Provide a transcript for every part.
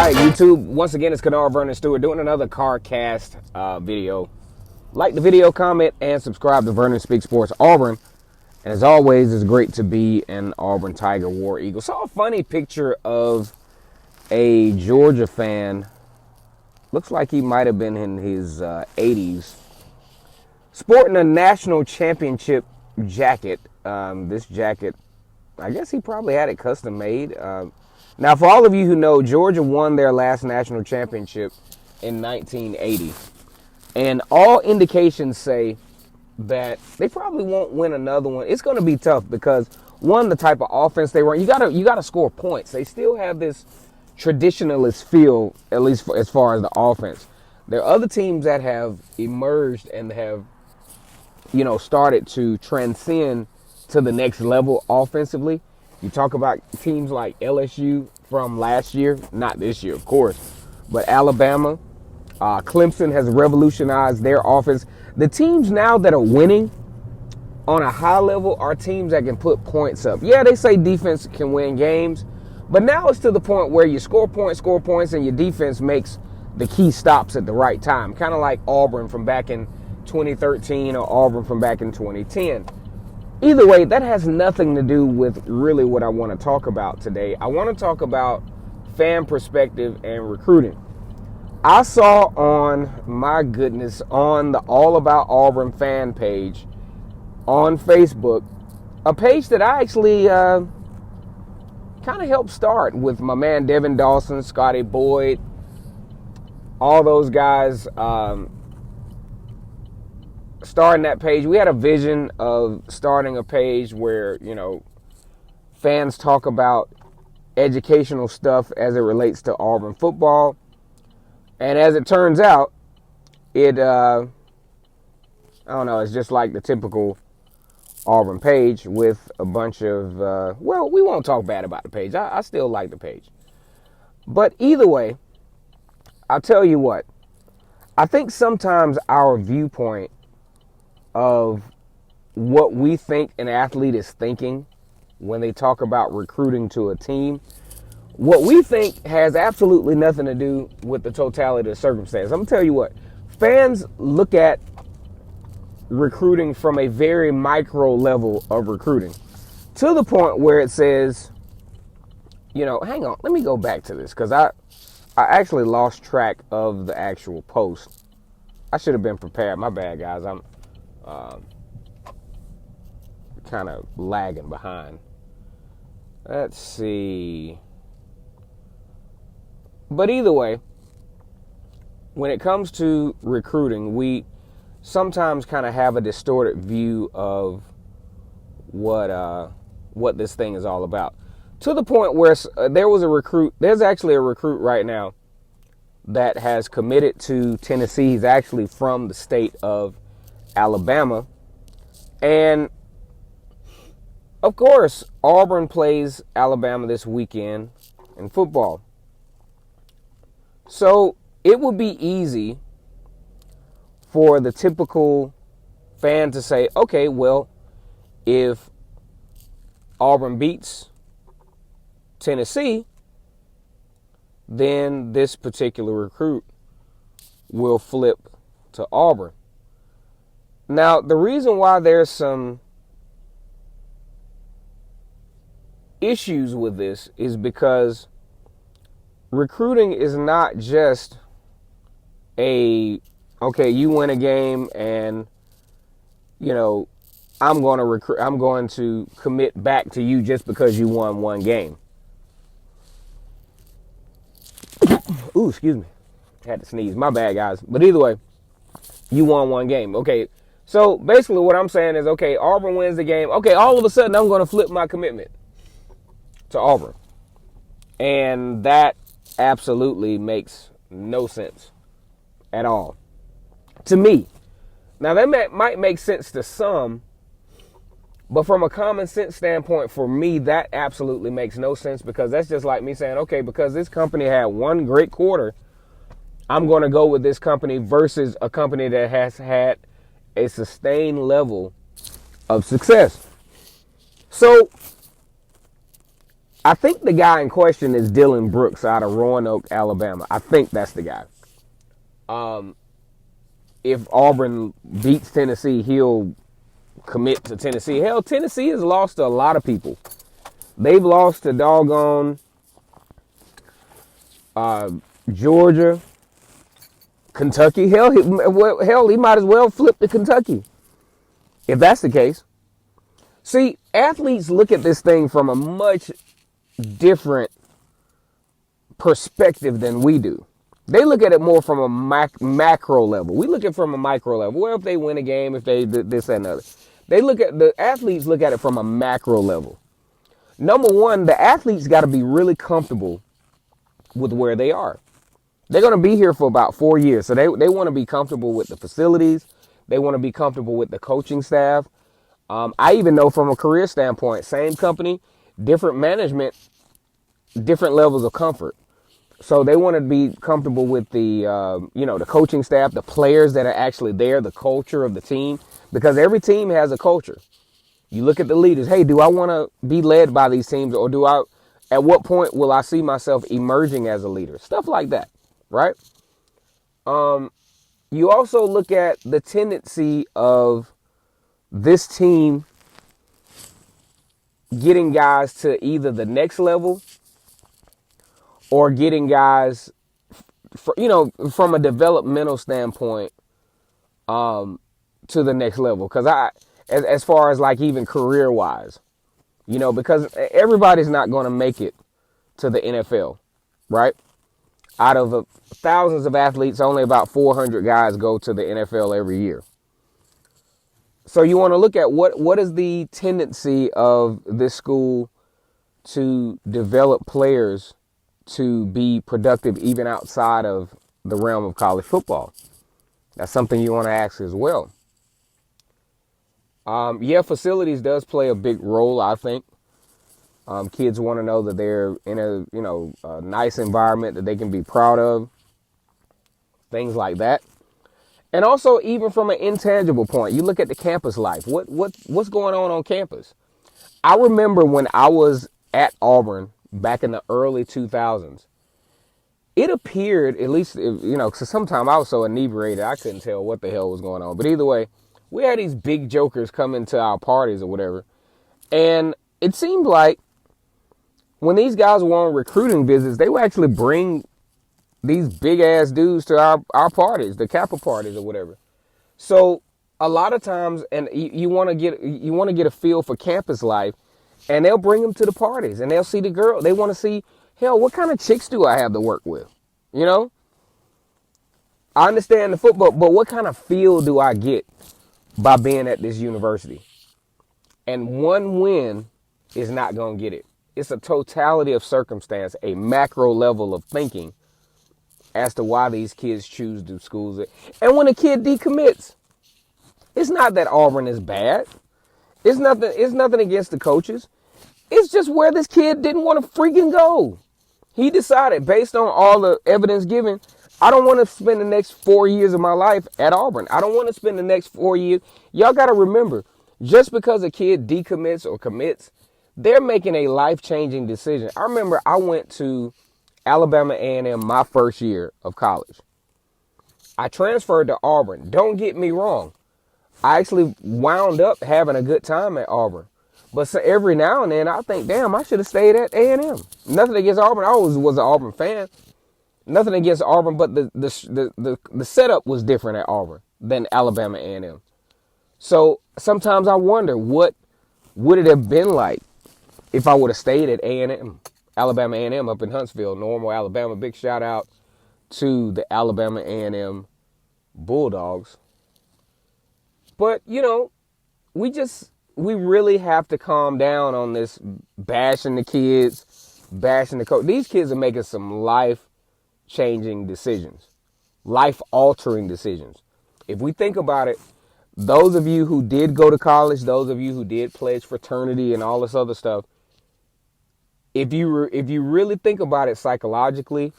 Alright, YouTube, once again, it's Kennard Vernon Stewart doing another CarCast video. Like the video, comment, and subscribe to Vernon Speaks Sports Auburn. And as always, it's great to be an Auburn Tiger War Eagle. Saw a funny picture of a Georgia fan. Looks like he might have been in his 80s. Sporting a national championship jacket. This jacket, I guess he probably had it custom made. Now, for all of you who know, Georgia won their last national championship in 1980. And all indications say that they probably won't win another one. It's going to be tough because, one, the type of offense they run, you gotta score points. They still have this traditionalist feel, at least as far as the offense. There are other teams that have emerged and have, started to transcend to the next level offensively. You talk about teams like LSU from last year, not this year, of course, but Alabama, Clemson has revolutionized their offense. The teams now that are winning on a high level are teams that can put points up. Yeah, they say defense can win games, but now it's to the point where you score points, and your defense makes the key stops at the right time. Kind of like Auburn from back in 2013 or Auburn from back in 2010. Either way, that has nothing to do with really what I want to talk about today. I want to talk about fan perspective and recruiting. I saw on the All About Auburn fan page on Facebook, a page that I actually kind of helped start with my man Devin Dawson, Scotty Boyd, all those guys. Starting that page, we had a vision of starting a page where, fans talk about educational stuff as it relates to Auburn football. And as it turns out, it's just like the typical Auburn page with a bunch of, we won't talk bad about the page. I still like the page. But either way, I'll tell you what, I think sometimes our viewpoint of what we think an athlete is thinking when they talk about recruiting to a team, what we think has absolutely nothing to do with the totality of the circumstance. I'm going to tell you what, fans look at recruiting from a very micro level of recruiting to the point where it says, hang on, let me go back to this because I actually lost track of the actual post. I should have been prepared. My bad, guys. I'm kind of lagging behind. Let's see. But either way, when it comes to recruiting, we sometimes kind of have a distorted view of what this thing is all about. To the point where there's actually a recruit right now that has committed to Tennessee. He's actually from the state of Alabama. And of course, Auburn plays Alabama this weekend in football. So it would be easy for the typical fan to say, okay, well, if Auburn beats Tennessee, then this particular recruit will flip to Auburn. Now, the reason why there's some issues with this is because recruiting is not just you win a game and, I'm going to commit back to you just because you won one game. Ooh, excuse me. Had to sneeze. My bad, guys. But either way, you won one game. Okay. So basically what I'm saying is, okay, Auburn wins the game. Okay, all of a sudden I'm going to flip my commitment to Auburn. And that absolutely makes no sense at all to me. Now, that might make sense to some, but from a common sense standpoint, for me, that absolutely makes no sense because that's just like me saying, okay, because this company had one great quarter, I'm going to go with this company versus a company that has had a sustained level of success. So I think the guy in question is Dylan Brooks out of Roanoke, Alabama. I think that's the guy. If Auburn beats Tennessee, he'll commit to Tennessee. Hell, Tennessee has lost to a lot of people. They've lost to doggone Georgia, Kentucky. Hell, he might as well flip to Kentucky if that's the case. See, athletes look at this thing from a much different perspective than we do. They look at it more from a macro level. We look at it from a micro level. Well, if they win a game, if they this, that, and other. The athletes look at it from a macro level. Number one, the athletes got to be really comfortable with where they are. They're going to be here for about 4 years. So they want to be comfortable with the facilities. They want to be comfortable with the coaching staff. I even know from a career standpoint, same company, different management, different levels of comfort. So they want to be comfortable with the, the coaching staff, the players that are actually there, the culture of the team, because every team has a culture. You look at the leaders. Hey, do I want to be led by these teams, or at what point will I see myself emerging as a leader? Stuff like that, right? You also look at the tendency of this team getting guys to either the next level or getting guys, from a developmental standpoint, to the next level. Because as far as like even career wise, because everybody's not going to make it to the NFL, right? Out of thousands of athletes, only about 400 guys go to the NFL every year. So you want to look at what is the tendency of this school to develop players to be productive even outside of the realm of college football. That's something you want to ask as well. Facilities does play a big role, I think. Kids want to know that they're in a nice environment that they can be proud of. Things like that. And also, even from an intangible point, you look at the campus life. What's going on campus? I remember when I was at Auburn back in the early 2000s, it appeared, at least, because sometimes I was so inebriated, I couldn't tell what the hell was going on. But either way, we had these big jokers come into our parties or whatever. And it seemed like when these guys were on recruiting visits, they would actually bring these big ass dudes to our parties, the Kappa parties or whatever. So a lot of times, and you want to get a feel for campus life, and they'll bring them to the parties, and they'll see the girl. They want to see, hell, what kind of chicks do I have to work with? I understand the football, but what kind of feel do I get by being at this university? And one win is not going to get it. It's a totality of circumstance, a macro level of thinking as to why these kids choose to schools. And when a kid decommits, it's not that Auburn is bad. It's nothing against the coaches. It's just where this kid didn't want to freaking go. He decided, based on all the evidence given, I don't want to spend the next 4 years of my life at Auburn. I don't want to spend the next 4 years. Y'all got to remember, just because a kid decommits or commits, they're making a life-changing decision. I remember I went to Alabama A&M my first year of college. I transferred to Auburn. Don't get me wrong. I actually wound up having a good time at Auburn. But so every now and then I think, damn, I should have stayed at A&M. Nothing against Auburn. I always was an Auburn fan. Nothing against Auburn, but the setup was different at Auburn than Alabama A&M. So sometimes I wonder, what would it have been like if I would have stayed at A&M, Alabama A&M up in Huntsville, Normal, Alabama. Big shout out to the Alabama A&M Bulldogs. But, we really have to calm down on this bashing the kids, bashing the coach. These kids are making some life-changing decisions, life-altering decisions. If we think about it, those of you who did go to college, those of you who did pledge fraternity and all this other stuff, if you really think about it psychologically,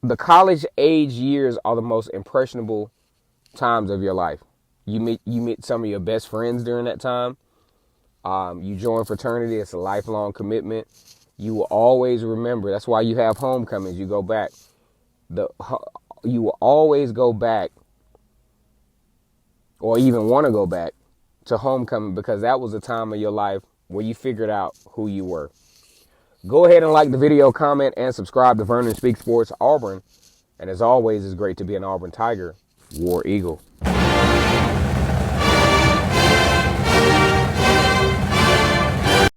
the college age years are the most impressionable times of your life. You meet some of your best friends during that time. You join fraternity. It's a lifelong commitment. You will always remember. That's why you have homecomings. You go back. You will always go back, or even want to go back to homecoming, because that was a time of your life where you figured out who you were. Go ahead and like the video, comment, and subscribe to Vernon Speaks Sports Auburn. And as always, it's great to be an Auburn Tiger, War Eagle.